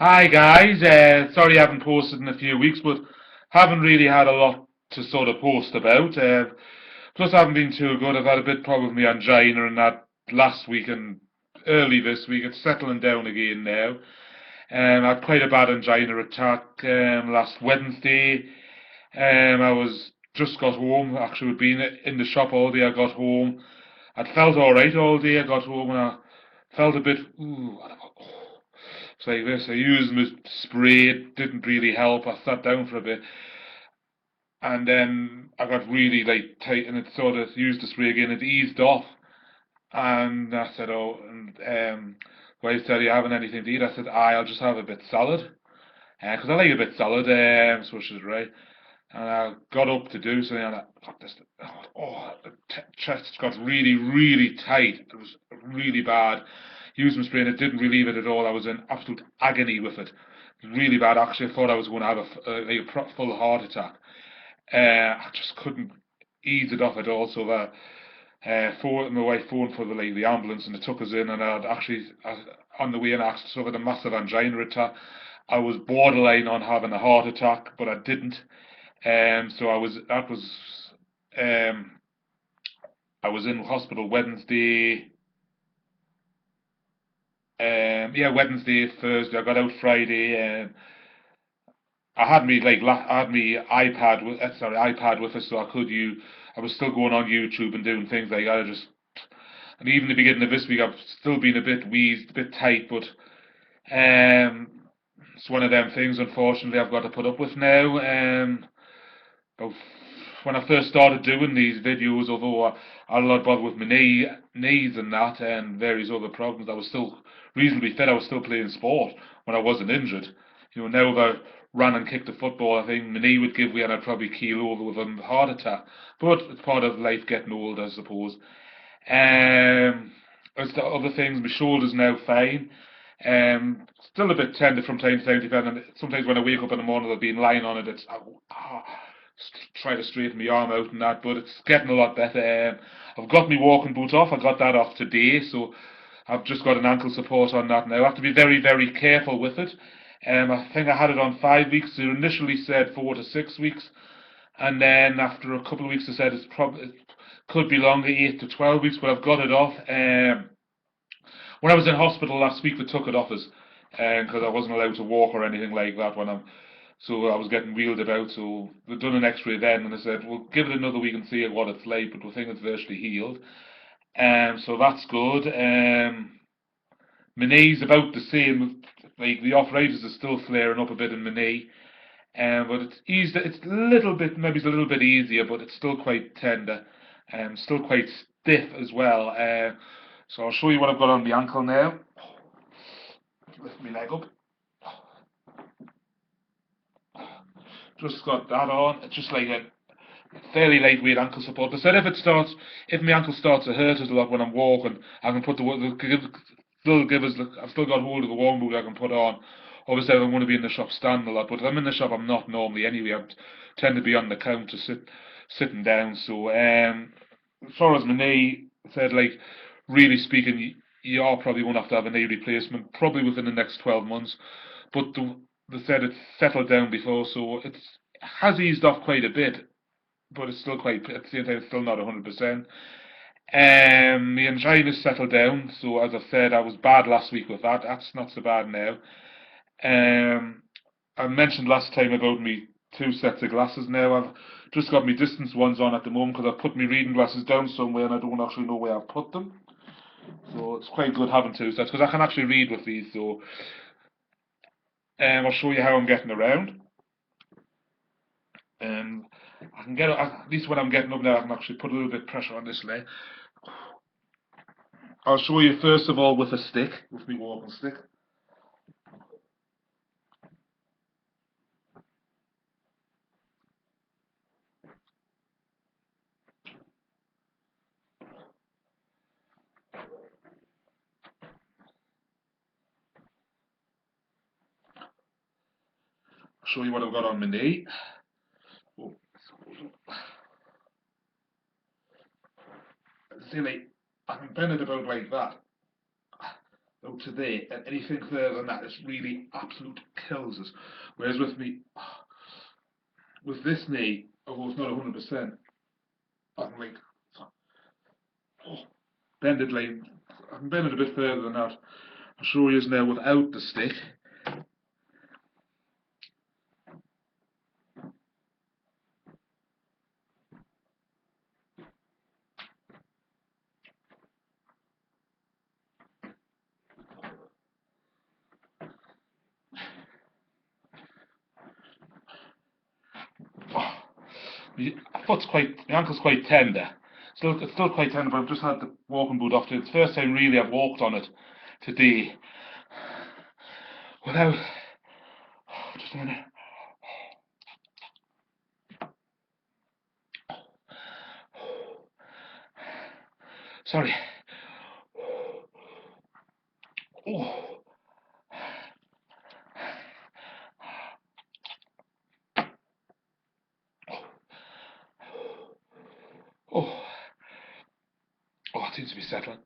Hi guys, sorry I haven't posted in a few weeks, but haven't really had a lot to sort of post about. Plus I haven't been too good. I've had a bit problem with my angina and that last week and early this week. It's settling down again now. I had quite a bad angina attack last Wednesday. I was just got home. Actually, I'd been in the shop all day. I got home. I'd felt all right all day. I got home and I felt a bit. Ooh, it's like this. I used my spray. It didn't really help. I sat down for a bit, and then I got really like tight, and it sort of used the spray again. It eased off, and I said, "Oh," and wife said, "Are you having anything to eat?" I said, I'll just have a bit salad." Because I like a bit salad, so she's right. And I got up to do something, and I got this. The chest got really, really tight. It was really bad. Used my spray, and it didn't relieve it at all. I was in absolute agony with it. Really bad. Actually, I thought I was going to have like a full heart attack. I just couldn't ease it off at all. So that my wife phoned for the ambulance, and they took us in, and I'd actually on the way in I suffered a massive angina attack. I was borderline on having a heart attack, but I didn't. So um, I was in hospital Wednesday. Wednesday, Thursday. I got out Friday. I had me I had me iPad with iPad with us, so I could you. I was still going on YouTube and doing things like that. And even the beginning of this week, I've still been a bit wheezed, a bit tight, but um, it's one of them things. Unfortunately, I've got to put up with now. But when I first started doing these videos, although I had a lot of bother with my knees and that, and various other problems, I was still reasonably fit. I was still playing sport when I wasn't injured. Now if I ran and kicked a football, I think my knee would give way and I'd probably keel over with a heart attack. But it's part of life getting old, I suppose. As to other things, my shoulder's now fine. Still a bit tender from time to time, depending. Sometimes when I wake up in the morning, I've been lying on it. Try to straighten my arm out and that, but it's getting a lot better. I've got my walking boot off. I got that off today, so I've just got an ankle support on that now. I have to be very, very careful with it. I think I had it on 5 weeks. They initially said 4 to 6 weeks, and then after a couple of weeks, they said it could be longer, 8 to 12 weeks. But I've got it off. When I was in hospital last week, they took it off us because I wasn't allowed to walk or anything like that so I was getting wheeled about. So they done an X-ray then, and they said, "We'll give it another week and see what it's like." But we think it's virtually healed. So that's good. My knee's about the same. Like the arthritis is still flaring up a bit in my knee. But it's eased. It's a little bit, maybe it's a little bit easier, but it's still quite tender, and still quite stiff as well. So I'll show you what I've got on the ankle now. Lift my leg up. Just got that on. It's just like a fairly lightweight ankle support. They said if my ankle starts to hurt us a lot when I'm walking, I can still give us. I've still got hold of the warm boot I can put on. Obviously, I don't want to be in the shop standing a lot, but if I'm in the shop, I'm not normally anyway. I tend to be on the counter sitting down. So, as far as my knee, said like, really speaking, you are probably going to have a knee replacement, probably within the next 12 months. But they said it's settled down before, so it has eased off quite a bit, but it's still quite, at the same time, it's still not 100%. The angina's settled down, so as I said, I was bad last week with that. That's not so bad now. Um, I mentioned last time about me two sets of glasses now. I've just got my distance ones on at the moment because I've put my reading glasses down somewhere and I don't actually know where I've put them. So it's quite good having two sets because I can actually read with these. So I'll show you how I'm getting around. I can at least when I'm getting up now, I can actually put a little bit of pressure on this leg. I'll show you first of all with a stick, with my walking stick. I'll show you what I've got on my knee. Oh. See, like, I can bend it about like that. out today, and anything further than that, it's really absolute kills us. Whereas with me, with this knee, although it's not 100%, I can like oh, bend it like I can bend it a bit further than that. I'll show you now without the stick. Oh, my ankle's quite tender. It's still quite tender, but I've just had the walking boot off. It's the first time really I've walked on it today without. Just a minute. Sorry. Oh. Oh. Oh, it seems to be settling.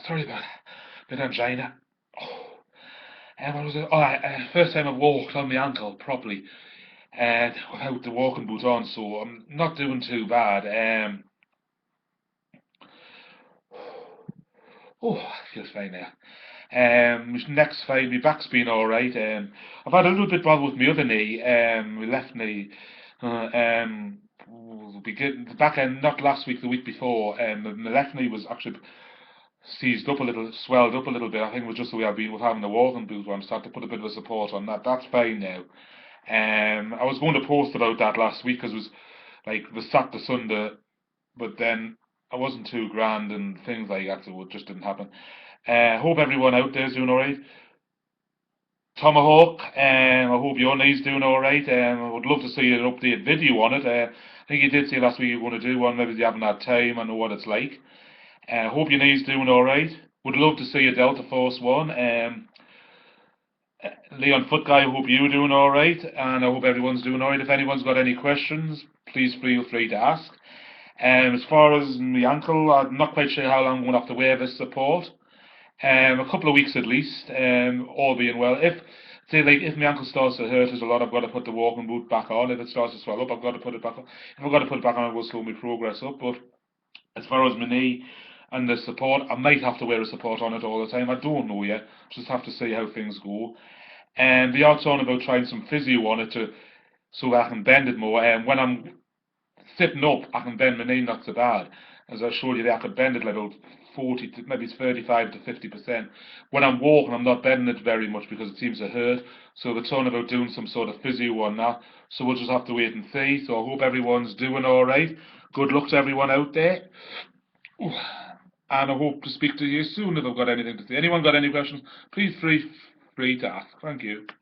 Sorry about it. Bit angina. Oh. And what was it? Oh, first time I've walked on my ankle properly, without the walking boot on, so I'm not doing too bad. Oh, I feel fine now. Next fine, my back's been alright. I've had a little bit bother with my other knee, my left knee. The back end, not last week, the week before. My left knee was actually seized up a little, swelled up a little bit. I think it was just the way I've been with having the walking boot on. So I had to put a bit of a support on that. That's fine now. I was going to post about that last week because it was like the Saturday, Sunday, but then I wasn't too grand and things like that, so it just didn't happen. Hope everyone out there is doing alright. Tomahawk, I hope your knee's doing alright. I would love to see an update video on it. I think you did say last week you were going to do one, maybe you haven't had time, I know what it's like. Hope your knee's doing alright. Would love to see a Delta Force one. Leon Foot Guy, I hope you're doing alright, and I hope everyone's doing alright. If anyone's got any questions, please feel free to ask. As far as my ankle, I'm not quite sure how long I'm going to have to wear this support. A couple of weeks at least, all being well. If my ankle starts to hurt us a lot, I've got to put the walking boot back on. If it starts to swell up, I've got to put it back on. If I've got to put it back on, I will slow my progress up. But as far as my knee and the support, I might have to wear a support on it all the time. I don't know yet. Just have to see how things go. And we are talking about trying some physio on it so I can bend it more. And when I'm sitting up, I can bend my knee not so bad. As I showed you there, I could bend it like about 40 to maybe it's 35 to 50%. When I'm walking, I'm not bending it very much because it seems to hurt. So we're talking about doing some sort of physio on that. So we'll just have to wait and see. So I hope everyone's doing all right. Good luck to everyone out there. Ooh. And I hope to speak to you soon if I've got anything to say. Anyone got any questions? Please free to ask. Thank you.